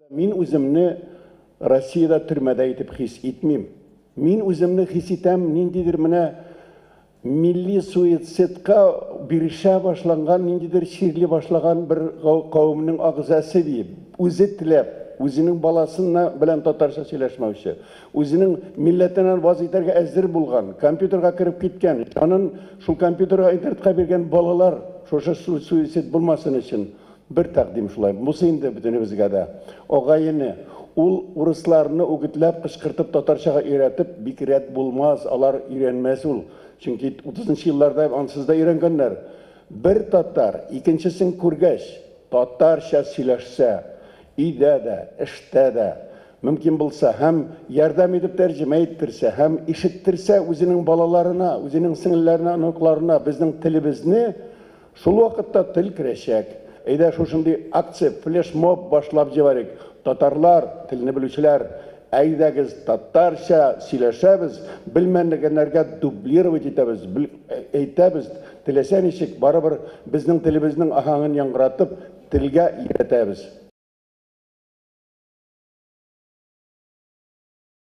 Мин үземне Россиядә төрмәдә итеп хис итмим. Мин үземне хис итәм, ниндидер менә милли суицидка бирешә башланган, ниндидер чирли башлаган бер кавымның агзасы дип, үзе теләп, үзенең баласына белән татарча сөйләшмәүче, үзенең милләтеннән ваз итәргә әзер булган, компьютерга кирип киткән, аның шул компьютерга интернетка биргән балалар, шушы суицид булмасын өчен bir тәкъдим шулай. Бусы инде бөтенебезгә дә. Агайыны, ул урысларны үгетләп, кычкыртып, татарчага өйрәтеп, бик рәт булмас, алар өйрәнмәс ул. Чөнки 30-нчы елларда ансыз да өйрәнгәннәр. Бер татар, икенчесен күргәч, татарча сөйләшсә, өйдә дә, эштә дә, мөмкин булса, һәм ярдәм итеп тәрҗемә иттерсә, һәм ишеттерсә үзенең балаларына, үзенең сеңелләренә, оныкларына безнең телебезне, шул вакытта тел керәчәк. Әйдә шушындый акция, флешмоб башлап җибәрик. Татарлар, телне белүчеләр, әйдәгез татарча сөйләшәбез, белмәгәннәргә дублировать итәбез, әйтәбез, теләсә ничек барыбер безнең телебезнең аһаңын яңгыратып, телгә өйрәтәбез.